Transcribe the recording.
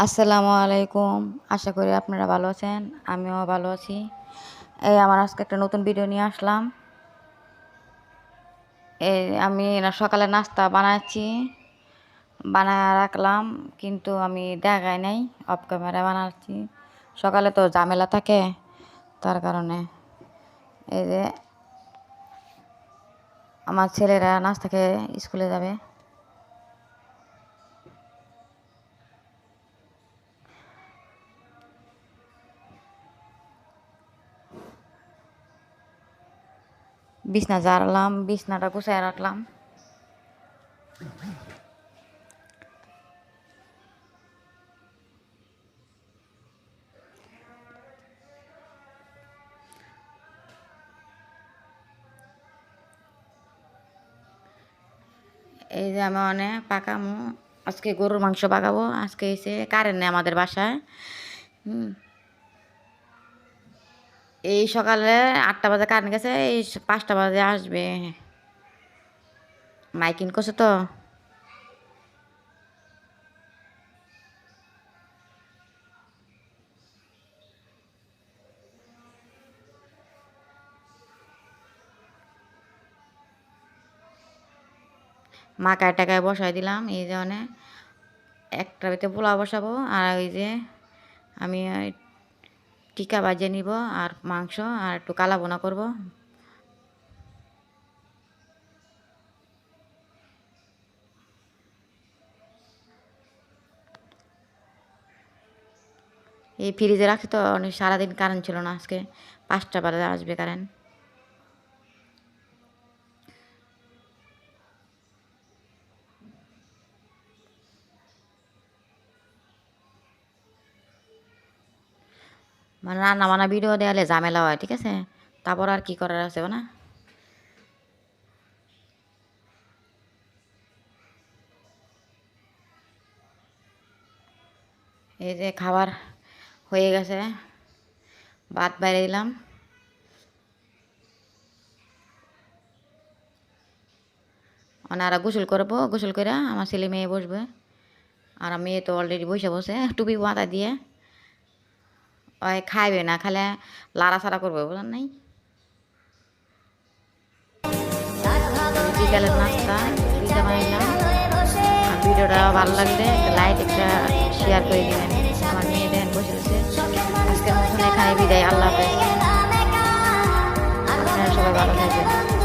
আসসালামু আলাইকুম। আশা করি আপনারা ভালো আছেন। আমিও ভালো আছি। এই আমার আজকে একটা নতুন ভিডিও নিয়ে আসলাম। এই আমি সকালে নাস্তা বানাচ্ছি, বানায় রাখলাম, কিন্তু আমি দেখাই নাই, অফ ক্যামেরা বানাচ্ছি। সকালে তো ঝামেলা থাকে, তার কারণে। এই যে আমার ছেলেরা নাস্তা খেয়ে স্কুলে যাবে। বিছনা ঝাড়লাম, বিছনাটা গুছায় রাখলাম। এই যে আমি অনেক পাকামো, আজকে গরুর মাংস পাকাবো। আজকে এসে কারেন্ট নেই আমাদের বাসায়। এই সকালে 8টা বাজে কারেন্ট গেছে, এই 5টা বাজে আসবে। মাইকিং করছে তো। মাকায় টাকায় বসাই দিলাম। এই যে অনেক একটা ভিতরে পোলাও বসাবো, আর ওই যে আমি টিকা বাজিয়ে নিব, আর মাংস, আর একটু কালা বোনা করবো। এই ফ্রিজে রাখছি তো, অনেক সারাদিন কারেন্ট ছিল না। আজকে 5টা বাজে আসবে কারেন্ট। মানে রান্না বান্না ভিডিও দেওয়ালে ঝামেলা হয়, ঠিক আছে? তারপর আর কি করার আছে না। এই যে খাবার হয়ে গেছে, ভাত বাইরে দিলাম। ওনারা গোসল করবো, গোসল করে আমার ছেলে মেয়ে বসবে। আর মেয়ে তো অলরেডি বসে বসে টুপি মাথা দিয়ে। ওই খাইবে না, খালে লাড়াছাড়া করবে, বুঝলেন নাই? বিকালের নাস্তা পিঠা বানাইলাম। আর ভিডিওটা ভালো লাগলে লাইক একটা শেয়ার করে দিবেন। আমার মেয়ে দেখেন বসে বসে। আজকের মতন এখানে বিদায়। আল্লাহ হাফেজ। আপনারা সবাই ভালো থাকবেন।